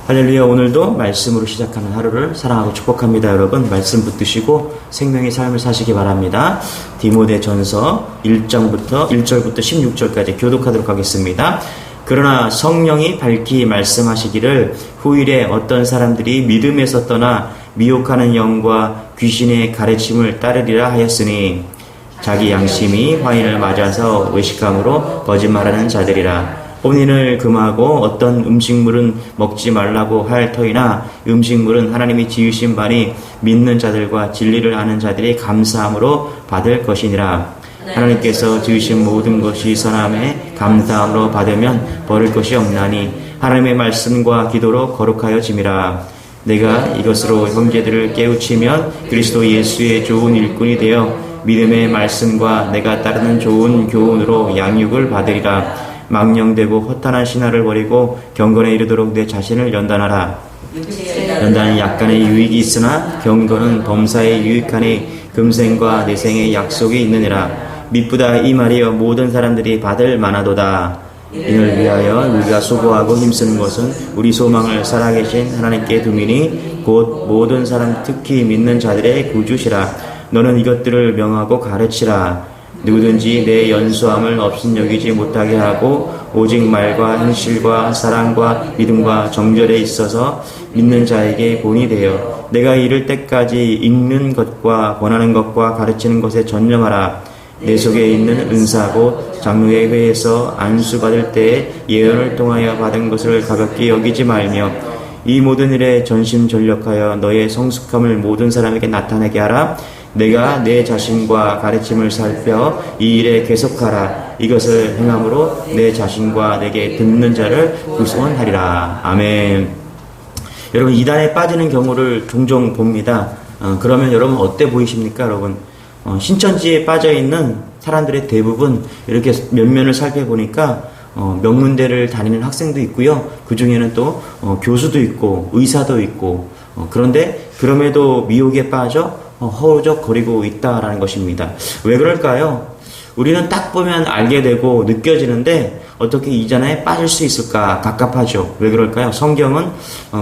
할렐루야. 오늘도 말씀으로 시작하는 하루를 사랑하고 축복합니다. 여러분 말씀 붙드시고 생명의 삶을 사시기 바랍니다. 디모데전서 1절부터 16절까지 교독하도록 하겠습니다. 그러나 성령이 밝히 말씀하시기를 후일에 어떤 사람들이 믿음에서 떠나 미혹하는 영과 귀신의 가르침을 따르리라 하였으니 자기 양심이 화인을 맞아서 외식함으로 거짓말하는 자들이라. 혼인을 금하고 어떤 음식물은 먹지 말라고 할 터이나 음식물은 하나님이 지으신 바니 믿는 자들과 진리를 아는 자들이 감사함으로 받을 것이니라. 하나님께서 지으신 모든 것이 선함에 감사함으로 받으면 버릴 것이 없나니 하나님의 말씀과 기도로 거룩하여 짐이라. 내가 이것으로 형제들을 깨우치면 그리스도 예수의 좋은 일꾼이 되어 믿음의 말씀과 내가 따르는 좋은 교훈으로 양육을 받으리라. 망령되고 허탄한 신화를 버리고 경건에 이르도록 내 자신을 연단하라. 연단은 약간의 유익이 있으나 경건은 범사에 유익하니 금생과 내생의 약속이 있느니라. 미쁘다 이 말이여 모든 사람들이 받을 만하도다. 이를 위하여 우리가 수고하고 힘쓰는 것은 우리 소망을 살아계신 하나님께 두미니 곧 모든 사람 특히 믿는 자들의 구주시라. 너는 이것들을 명하고 가르치라. 누구든지 내 연소함을 업신여기지 못하게 하고 오직 말과 행실과 사랑과 믿음과 정절에 있어서 믿는 자에게 본이 되어 내가 이를 때까지 읽는 것과 권하는 것과 가르치는 것에 전념하라. 내 속에 있는 은사고 장로의 회에서 안수받을 때에 예언을 통하여 받은 것을 가볍게 여기지 말며 이 모든 일에 전심전력하여 너의 성숙함을 모든 사람에게 나타내게 하라. 내가 내 자신과 가르침을 살펴 이 일에 계속하라. 이것을 행함으로 내 자신과 내게 듣는 자를 구원하리라. 아멘. 여러분 이단에 빠지는 경우를 종종 봅니다. 그러면 여러분 어때 보이십니까? 여러분 신천지에 빠져있는 사람들의 대부분 이렇게 면면을 살펴보니까 명문대를 다니는 학생도 있고요. 그 중에는 또 교수도 있고 의사도 있고 그런데 그럼에도 미혹에 빠져 허우적거리고 있다라는 것입니다. 왜 그럴까요? 우리는 딱 보면 알게 되고 느껴지는데 어떻게 이전에 빠질 수 있을까 갑갑하죠. 왜 그럴까요? 성경은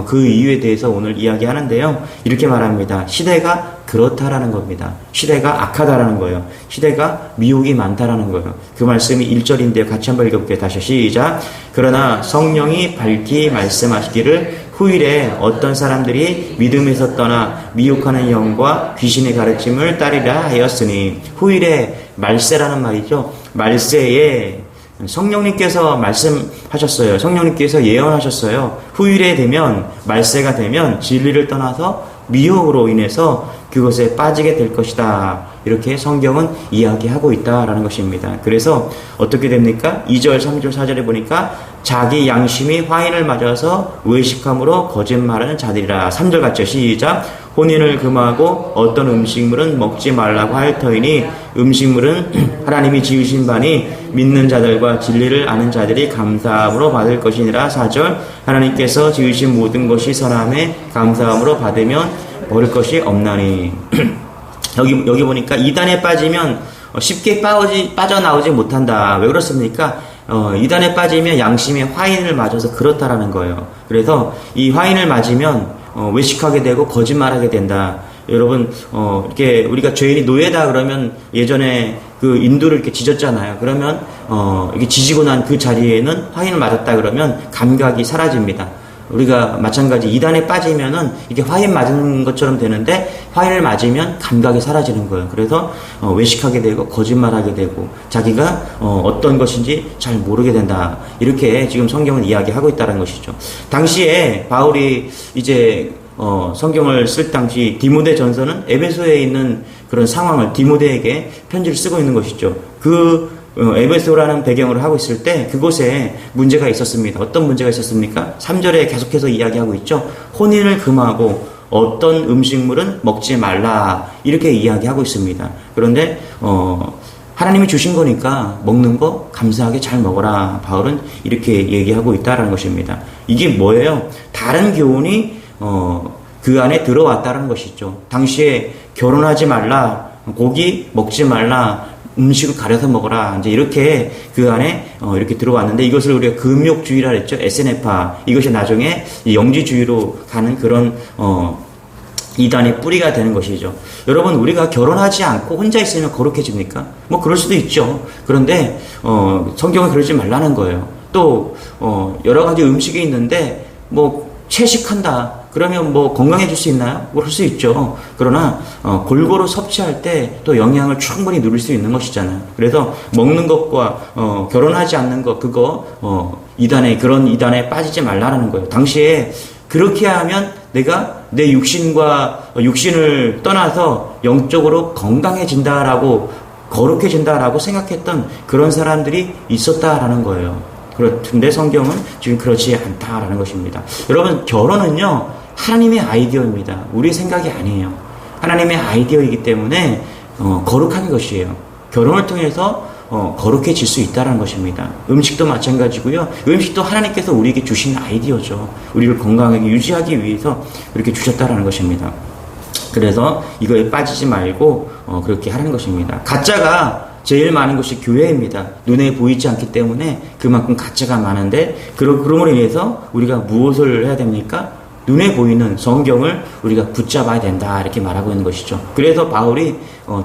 그 이유에 대해서 오늘 이야기하는데요. 이렇게 말합니다. 시대가 그렇다라는 겁니다. 시대가 악하다라는 거예요. 시대가 미혹이 많다라는 거예요. 그 말씀이 1절인데요. 같이 한번 읽어볼게요. 다시 시작. 그러나 성령이 밝히 말씀하시기를 후일에 어떤 사람들이 믿음에서 떠나 미혹하는 영과 귀신의 가르침을 따르리라 하였으니 후일에 말세라는 말이죠. 말세에 성령님께서 말씀하셨어요. 성령님께서 예언하셨어요. 후일에 되면 말세가 되면 진리를 떠나서 미혹으로 인해서 그것에 빠지게 될 것이다. 이렇게 성경은 이야기하고 있다라는 것입니다. 그래서 어떻게 됩니까? 2절, 3절, 4절에 보니까 자기 양심이 화인을 맞아서 외식함으로 거짓말하는 자들이라. 3절 같죠? 시작. 혼인을 금하고 어떤 음식물은 먹지 말라고 할 터이니 음식물은 하나님이 지으신 바니 믿는 자들과 진리를 아는 자들이 감사함으로 받을 것이니라. 4절. 하나님께서 지으신 모든 것이 선함에 감사함으로 받으면 버릴 것이 없나니. 여기 보니까 이단에 빠지면 쉽게 빠져나오지 못한다. 왜 그렇습니까? 이단에 빠지면 양심의 화인을 맞아서 그렇다라는 거예요. 그래서 이 화인을 맞으면 외식하게 되고 거짓말하게 된다. 여러분 이렇게 우리가 죄인이 노예다 그러면 예전에 그 인두를 이렇게 지졌잖아요. 그러면 이렇게 지지고 난 그 자리에는 화인을 맞았다 그러면 감각이 사라집니다. 우리가 마찬가지 이단에 빠지면은 이게 화인 맞은 것처럼 되는데 화인을 맞으면 감각이 사라지는 거예요. 그래서 외식하게 되고 거짓말하게 되고 자기가 어떤 것인지 잘 모르게 된다. 이렇게 지금 성경은 이야기하고 있다는 것이죠. 당시에 바울이 이제 성경을 쓸 당시 디모데전서는 에베소에 있는 그런 상황을 디모데에게 편지를 쓰고 있는 것이죠. 에베소라는 배경으로 하고 있을 때 그곳에 문제가 있었습니다. 어떤 문제가 있었습니까? 3절에 계속해서 이야기하고 있죠. 혼인을 금하고 어떤 음식물은 먹지 말라 이렇게 이야기하고 있습니다. 그런데 하나님이 주신 거니까 먹는 거 감사하게 잘 먹어라. 바울은 이렇게 얘기하고 있다는 것입니다. 이게 뭐예요? 다른 교훈이 그 안에 들어왔다는 것이죠. 당시에 결혼하지 말라, 고기 먹지 말라, 음식을 가려서 먹어라. 이제 이렇게 그 안에 이렇게 들어왔는데 이것을 우리가 금욕주의라 했죠. SNF파. 이것이 나중에 영지주의로 가는 그런 이단의 뿌리가 되는 것이죠. 여러분, 우리가 결혼하지 않고 혼자 있으면 거룩해집니까? 뭐 그럴 수도 있죠. 그런데 성경은 그러지 말라는 거예요. 또 여러 가지 음식이 있는데 뭐 채식한다. 그러면 뭐 건강해질 수 있나요? 그럴 수 있죠. 그러나 골고루 섭취할 때 또 영양을 충분히 누릴 수 있는 것이잖아요. 그래서 먹는 것과 결혼하지 않는 것, 그거 그런 이단에 빠지지 말라는 거예요. 당시에 그렇게 하면 내가 내 육신을 떠나서 영적으로 건강해진다라고, 거룩해진다라고 생각했던 그런 사람들이 있었다라는 거예요. 그런데 성경은 지금 그렇지 않다라는 것입니다. 여러분, 결혼은요, 하나님의 아이디어입니다. 우리 생각이 아니에요. 하나님의 아이디어이기 때문에 거룩한 것이에요. 결혼을 통해서 거룩해질 수 있다는 것입니다. 음식도 마찬가지고요. 음식도 하나님께서 우리에게 주신 아이디어죠. 우리를 건강하게 유지하기 위해서 그렇게 주셨다는 것입니다. 그래서 이거에 빠지지 말고 그렇게 하는 것입니다. 가짜가 제일 많은 것이 교회입니다. 눈에 보이지 않기 때문에 그만큼 가짜가 많은데 그럼으로 인해서 우리가 무엇을 해야 됩니까? 눈에 보이는 성경을 우리가 붙잡아야 된다, 이렇게 말하고 있는 것이죠. 그래서 바울이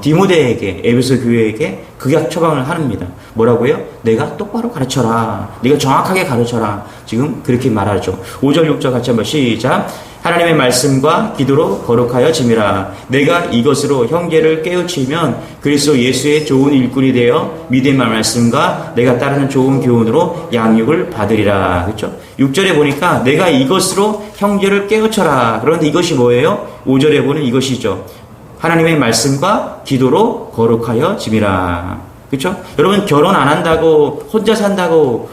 디모데에게, 에베소 교회에게 극약 처방을 합니다. 뭐라고요? 내가 똑바로 가르쳐라. 네가 정확하게 가르쳐라. 지금 그렇게 말하죠. 5절 6절 같이 한번 시작. 하나님의 말씀과 기도로 거룩하여 짐이라. 내가 이것으로 형제를 깨우치면 그리스도 예수의 좋은 일꾼이 되어 믿음의 말씀과 내가 따르는 좋은 교훈으로 양육을 받으리라. 그렇죠? 6절에 보니까 내가 이것으로 형제를 깨우쳐라. 그런데 이것이 뭐예요? 5절에 보는 이것이죠. 하나님의 말씀과 기도로 거룩하여 짐이라. 그렇죠? 여러분, 결혼 안 한다고 혼자 산다고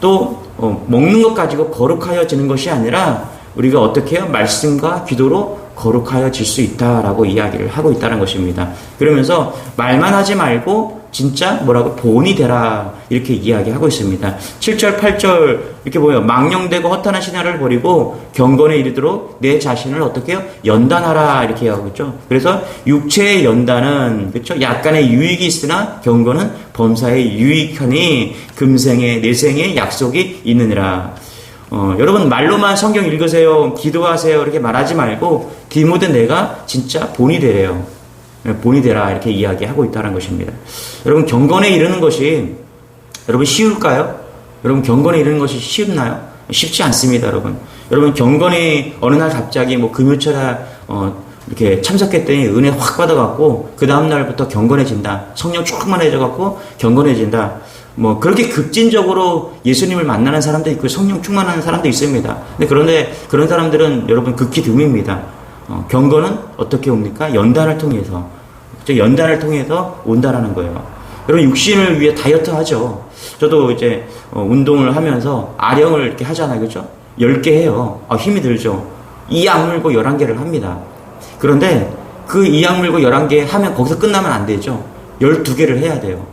먹는 것 가지고 거룩하여지는 것이 아니라 우리가 어떻게 해요? 말씀과 기도로 거룩하여질 수 있다라고 이야기를 하고 있다는 것입니다. 그러면서 말만 하지 말고 진짜 뭐라고 본이 되라, 이렇게 이야기하고 있습니다. 7절 8절 이렇게 보여. 망령되고 허탄한 신화를 버리고 경건에 이르도록 내 자신을 어떻게 해요? 연단하라, 이렇게 하고 있죠. 그래서 육체의 연단은 그렇죠? 약간의 유익이 있으나 경건은 범사에 유익하니 금생에 내생에 약속이 있느니라. 여러분, 말로만 성경 읽으세요, 기도하세요, 이렇게 말하지 말고 디모데 내가 진짜 본이 되래요. 본이 되라, 이렇게 이야기하고 있다는 것입니다. 여러분, 경건에 이르는 것이 여러분 쉬울까요? 여러분, 경건에 이르는 것이 쉽나요? 쉽지 않습니다, 여러분. 여러분, 경건에 어느 날 갑자기 뭐 금요철에 이렇게 참석했더니 은혜 확 받아갖고 그 다음 날부터 경건해진다. 성령 충만해져갖고 경건해진다. 뭐 그렇게 급진적으로 예수님을 만나는 사람도 있고 성령 충만하는 사람도 있습니다. 그런데 그런 사람들은 여러분 극히 드뭅니다. 경건은 어떻게 옵니까? 연단을 통해서. 연단을 통해서 온다라는 거예요. 여러분, 육신을 위해 다이어트 하죠. 저도 이제 운동을 하면서 아령을 이렇게 하잖아요. 그죠? 10개 해요. 힘이 들죠. 이 악물고 11개를 합니다. 그런데 그 이 악물고 11개 하면 거기서 끝나면 안 되죠. 12개를 해야 돼요.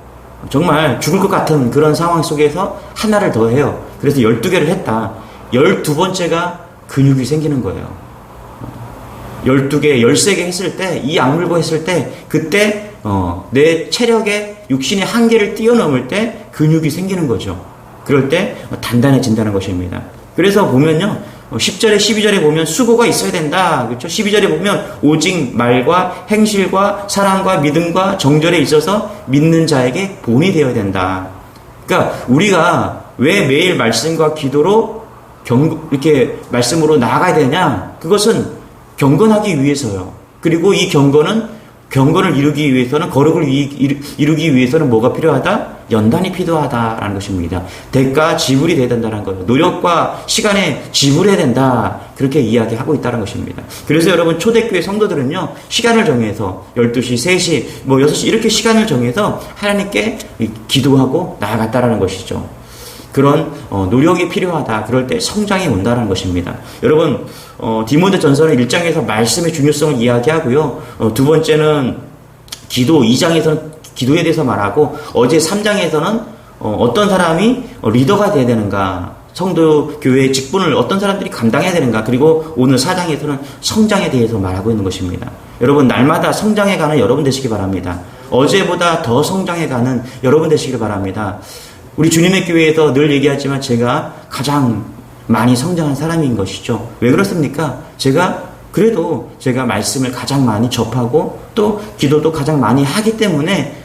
정말 죽을 것 같은 그런 상황 속에서 하나를 더 해요. 그래서 12개를 했다. 12번째가 근육이 생기는 거예요. 12개, 13개 했을 때, 이 악물고 했을 때, 그때, 내 체력의 육신의 한계를 뛰어넘을 때 근육이 생기는 거죠. 그럴 때 단단해진다는 것입니다. 그래서 보면요, 10절에 12절에 보면 수고가 있어야 된다. 그렇죠? 12절에 보면 오직 말과 행실과 사랑과 믿음과 정절에 있어서 믿는 자에게 본이 되어야 된다. 그러니까 우리가 왜 매일 말씀과 기도로 이렇게 말씀으로 나아가야 되냐? 그것은 경건하기 위해서요. 그리고 이 경건을 이루기 위해서는, 거룩을 이루기 위해서는 뭐가 필요하다? 연단이 필요하다라는 것입니다. 대가 지불이 돼야 된다는 거예요. 노력과 시간에 지불해야 된다. 그렇게 이야기하고 있다는 것입니다. 그래서 여러분, 초대교회 성도들은요, 시간을 정해서 12시, 3시, 6시 이렇게 시간을 정해서 하나님께 기도하고 나아갔다라는 것이죠. 그런 노력이 필요하다. 그럴 때 성장이 온다는 것입니다. 여러분, 디모데 전서는 1장에서 말씀의 중요성을 이야기하고요. 두 번째는 기도, 2장에서는 기도에 대해서 말하고, 어제 3장에서는 어떤 사람이 리더가 돼야 되는가, 성도 교회의 직분을 어떤 사람들이 감당해야 되는가. 그리고 오늘 4장에서는 성장에 대해서 말하고 있는 것입니다. 여러분 날마다 성장해가는 여러분 되시기 바랍니다. 어제보다 더 성장해가는 여러분 되시길 바랍니다. 우리 주님의 교회에서 늘 얘기하지만 제가 가장 많이 성장한 사람인 것이죠. 왜 그렇습니까? 그래도 제가 말씀을 가장 많이 접하고 또 기도도 가장 많이 하기 때문에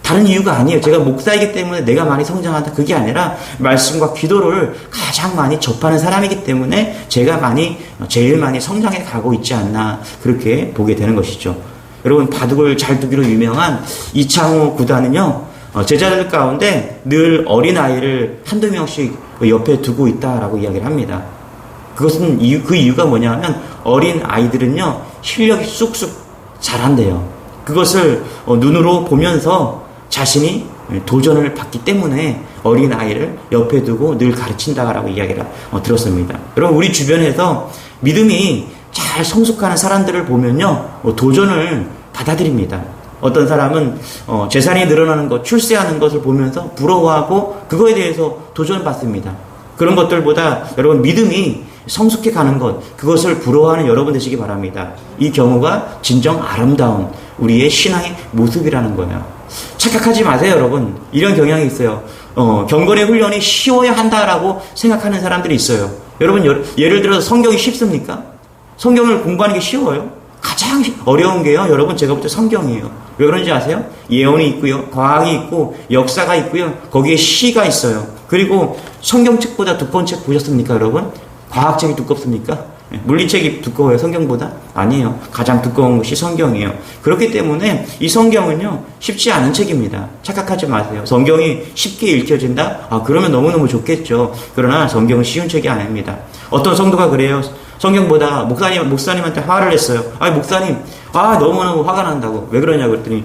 다른 이유가 아니에요. 제가 목사이기 때문에 내가 많이 성장한다. 그게 아니라 말씀과 기도를 가장 많이 접하는 사람이기 때문에 제일 많이 성장해 가고 있지 않나 그렇게 보게 되는 것이죠. 여러분 바둑을 잘 두기로 유명한 이창호 구단은요. 제자들 가운데 늘 어린아이를 한두 명씩 옆에 두고 있다라고 이야기를 합니다. 그것은 그 이유가 뭐냐면 어린 아이들은요. 실력이 쑥쑥 자란대요. 그것을 눈으로 보면서 자신이 도전을 받기 때문에 어린 아이를 옆에 두고 늘 가르친다라고 이야기를 들었습니다. 여러분 우리 주변에서 믿음이 잘 성숙하는 사람들을 보면요 도전을 받아들입니다. 어떤 사람은 재산이 늘어나는 것, 출세하는 것을 보면서 부러워하고 그거에 대해서 도전받습니다. 그런 것들보다 여러분 믿음이 성숙해 가는 것, 그것을 부러워하는 여러분 되시기 바랍니다. 이 경우가 진정 아름다운 우리의 신앙의 모습이라는 거예요. 착각하지 마세요, 여러분. 이런 경향이 있어요. 경건의 훈련이 쉬워야 한다라고 생각하는 사람들이 있어요. 여러분, 예를 들어서 성경이 쉽습니까? 성경을 공부하는 게 쉬워요? 가장 어려운 게요, 여러분, 제가 볼 때 성경이에요. 왜 그런지 아세요? 예언이 있고요, 과학이 있고, 역사가 있고요, 거기에 시가 있어요. 그리고 성경책보다 두꺼운 책 보셨습니까, 여러분? 과학책이 두껍습니까? 물리책이 두꺼워요, 성경보다? 아니에요. 가장 두꺼운 것이 성경이에요. 그렇기 때문에 이 성경은요, 쉽지 않은 책입니다. 착각하지 마세요. 성경이 쉽게 읽혀진다? 그러면 너무너무 좋겠죠. 그러나 성경은 쉬운 책이 아닙니다. 어떤 성도가 그래요. 성경보다 목사님한테 화를 냈어요. 목사님, 너무너무 화가 난다고. 왜 그러냐고 그랬더니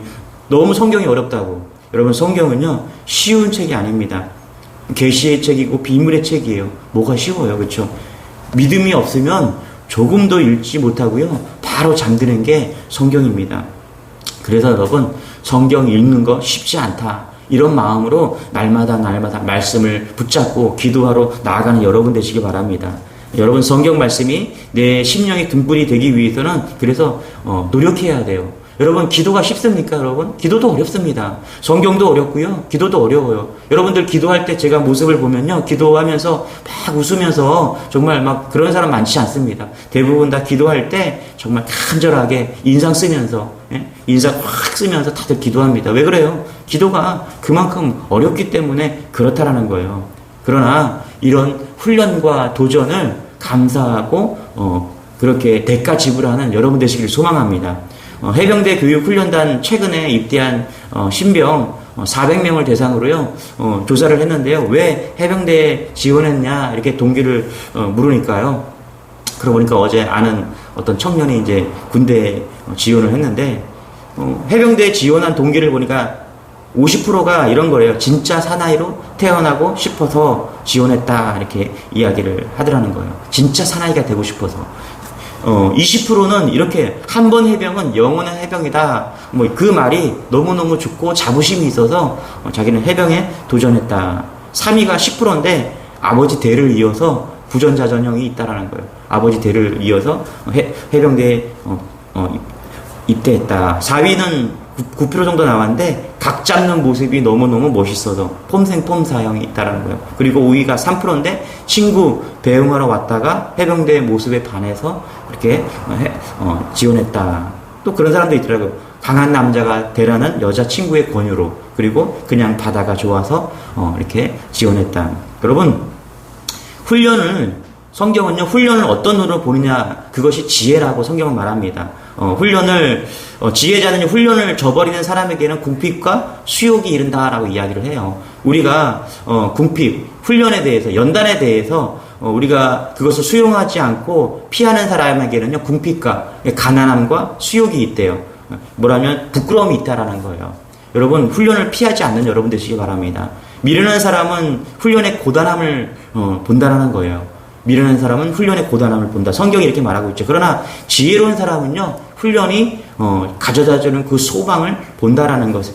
너무 성경이 어렵다고. 여러분, 성경은요, 쉬운 책이 아닙니다. 계시의 책이고 비밀의 책이에요. 뭐가 쉬워요, 그렇죠? 믿음이 없으면 조금도 읽지 못하고요. 바로 잠드는 게 성경입니다. 그래서 여러분 성경 읽는 거 쉽지 않다. 이런 마음으로 날마다 말씀을 붙잡고 기도하러 나아가는 여러분 되시기 바랍니다. 여러분 성경 말씀이 내 심령의 등불이 되기 위해서는 그래서 노력해야 돼요. 여러분 기도가 쉽습니까 여러분? 기도도 어렵습니다. 성경도 어렵고요. 기도도 어려워요. 여러분들 기도할 때 제가 모습을 보면요. 기도하면서 막 웃으면서 정말 막 그런 사람 많지 않습니다. 대부분 다 기도할 때 정말 간절하게 인상 쓰면서 인상 확 쓰면서 다들 기도합니다. 왜 그래요? 기도가 그만큼 어렵기 때문에 그렇다라는 거예요. 그러나 이런 훈련과 도전을 감사하고 그렇게 대가 지불하는 여러분 되시길 소망합니다. 해병대 교육훈련단 최근에 입대한 신병 400명을 대상으로요 조사를 했는데요. 왜 해병대에 지원했냐 이렇게 동기를 물으니까요. 그러고 보니까 어제 아는 어떤 청년이 이제 군대에 지원을 했는데 해병대에 지원한 동기를 보니까 50%가 이런 거래요. 진짜 사나이로 태어나고 싶어서 지원했다 이렇게 이야기를 하더라는 거예요. 진짜 사나이가 되고 싶어서. 20%는 이렇게 한 번 해병은 영원한 해병이다. 그 말이 너무너무 좋고 자부심이 있어서 자기는 해병에 도전했다. 3위가 10%인데 아버지 대를 이어서 부전자전형이 있다라는 거예요. 아버지 대를 이어서 해병대에 입대했다. 4위는 9% 정도 나왔는데 각 잡는 모습이 너무너무 멋있어서 폼생폼사형이 있다라는 거예요. 그리고 5위가 3%인데 친구 배웅하러 왔다가 해병대 모습에 반해서 그렇게 지원했다. 또 그런 사람도 있더라고요. 강한 남자가 되라는 여자친구의 권유로 그리고 그냥 바다가 좋아서 이렇게 지원했다. 여러분 성경은요 훈련을 어떤 눈으로 보느냐 그것이 지혜라고 성경은 말합니다. 지혜자는 훈련을 저버리는 사람에게는 궁핍과 수욕이 이른다라고 이야기를 해요. 우리가 궁핍, 훈련에 대해서 연단에 대해서 우리가 그것을 수용하지 않고 피하는 사람에게는요 궁핍과 가난함과 수욕이 있대요. 뭐라면 부끄러움이 있다라는 거예요. 여러분 훈련을 피하지 않는 여러분 되시기 바랍니다. 미련한 사람은 훈련의 고단함을 본다라는 거예요. 미련한 사람은 훈련의 고단함을 본다. 성경이 이렇게 말하고 있죠. 그러나 지혜로운 사람은요 훈련이 가져다주는 그 소망을 본다라는 것을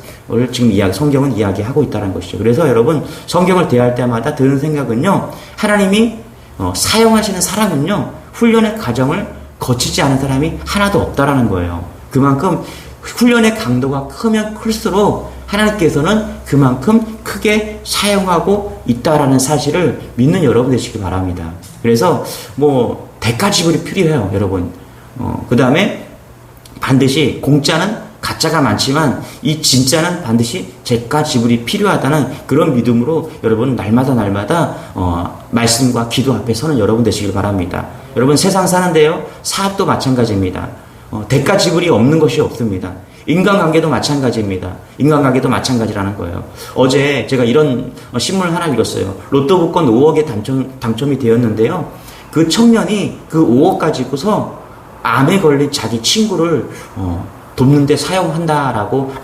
지금 성경은 이야기하고 있다는 것이죠. 그래서 여러분, 성경을 대할 때마다 드는 생각은요, 하나님이 사용하시는 사람은요, 훈련의 과정을 거치지 않은 사람이 하나도 없다라는 거예요. 그만큼 훈련의 강도가 크면 클수록 하나님께서는 그만큼 크게 사용하고 있다라는 사실을 믿는 여러분 되시기 바랍니다. 그래서 대가 지불이 필요해요, 여러분. 그 다음에 반드시 공짜는 가짜가 많지만 이 진짜는 반드시 대가 지불이 필요하다는 그런 믿음으로 여러분 날마다 말씀과 기도 앞에 서는 여러분 되시길 바랍니다. 여러분, 세상 사는데요, 사업도 마찬가지입니다. 대가 지불이 없는 것이 없습니다. 인간관계도 마찬가지입니다. 인간관계도 마찬가지라는 거예요. 어제 제가 이런 신문을 하나 읽었어요. 로또 복권 5억에 당첨이 되었는데요, 그 청년이 그 5억 가지고서 암에 걸린 자기 친구를 돕는데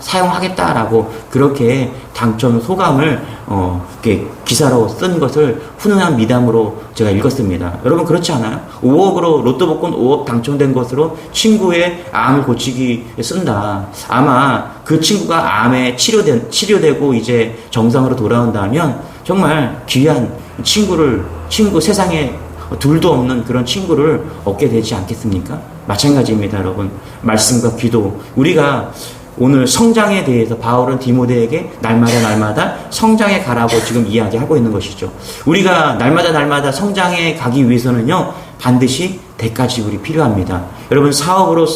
사용하겠다라고 그렇게 당첨 소감을 이렇게 기사로 쓴 것을 훈훈한 미담으로 제가 읽었습니다. 여러분, 그렇지 않아요? 5억으로 로또 복권 5억 당첨된 것으로 친구의 암을 고치기 쓴다. 아마 그 친구가 암에 치료되고 이제 정상으로 돌아온다면 정말 귀한 친구 세상에 둘도 없는 그런 친구를 얻게 되지 않겠습니까? 마찬가지입니다, 여러분. 말씀과 기도. 우리가 오늘 성장에 대해서 바울은 디모데에게 날마다 성장해 가라고 지금 이야기하고 있는 것이죠. 우리가 날마다 성장해 가기 위해서는요, 반드시 대가 지불이 필요합니다. 여러분, 사업으로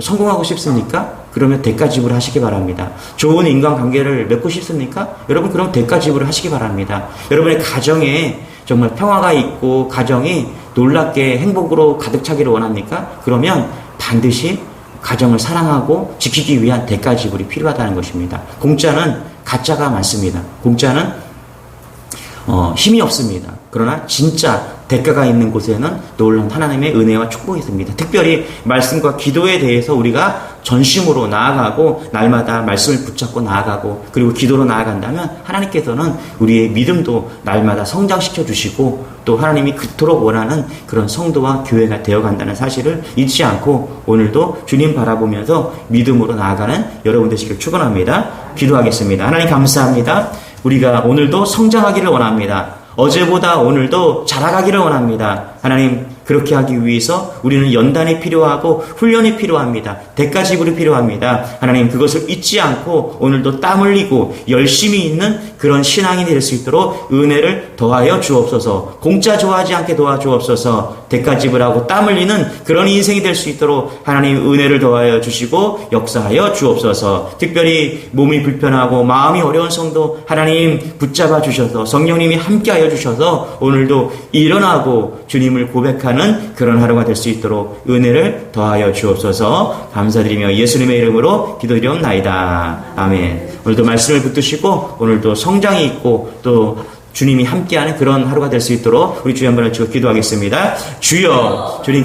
성공하고 싶습니까? 그러면 대가 지불을 하시기 바랍니다. 좋은 인간관계를 맺고 싶습니까? 여러분, 그럼 대가 지불을 하시기 바랍니다. 여러분의 가정에 정말 평화가 있고 가정이 놀랍게 행복으로 가득 차기를 원합니까? 그러면 반드시 가정을 사랑하고 지키기 위한 대가 지불이 필요하다는 것입니다. 공짜는 가짜가 많습니다. 공짜는 힘이 없습니다. 그러나 진짜 대가가 있는 곳에는 놀라운 하나님의 은혜와 축복이 있습니다. 특별히 말씀과 기도에 대해서 우리가 전심으로 나아가고 날마다 말씀을 붙잡고 나아가고 그리고 기도로 나아간다면 하나님께서는 우리의 믿음도 날마다 성장시켜 주시고 또 하나님이 그토록 원하는 그런 성도와 교회가 되어간다는 사실을 잊지 않고 오늘도 주님 바라보면서 믿음으로 나아가는 여러분 되시기를 축원합니다. 기도하겠습니다. 하나님, 감사합니다. 우리가 오늘도 성장하기를 원합니다. 어제보다 오늘도 자라가기를 원합니다. 하나님, 그렇게 하기 위해서 우리는 연단이 필요하고 훈련이 필요합니다. 대가 지불이 필요합니다. 하나님, 그것을 잊지 않고 오늘도 땀 흘리고 열심히 있는 그런 신앙이 될 수 있도록 은혜를 더하여 주옵소서. 공짜 좋아하지 않게 도와주옵소서. 대가 지불하고 땀 흘리는 그런 인생이 될 수 있도록 하나님 은혜를 더하여 주시고 역사하여 주옵소서. 특별히 몸이 불편하고 마음이 어려운 성도 하나님 붙잡아 주셔서 성령님이 함께하여 주셔서 오늘도 일어나고 주님을 고백하는 그런 하루가 될 수 있도록 은혜를 더하여 주옵소서. 감사드리며 예수님의 이름으로 기도드리옵나이다. 아멘. 오늘도 말씀을 붙드시고 오늘도 성장이 있고 또 주님이 함께하는 그런 하루가 될 수 있도록 우리 주여 한번 외치고 기도하겠습니다. 주여, 주님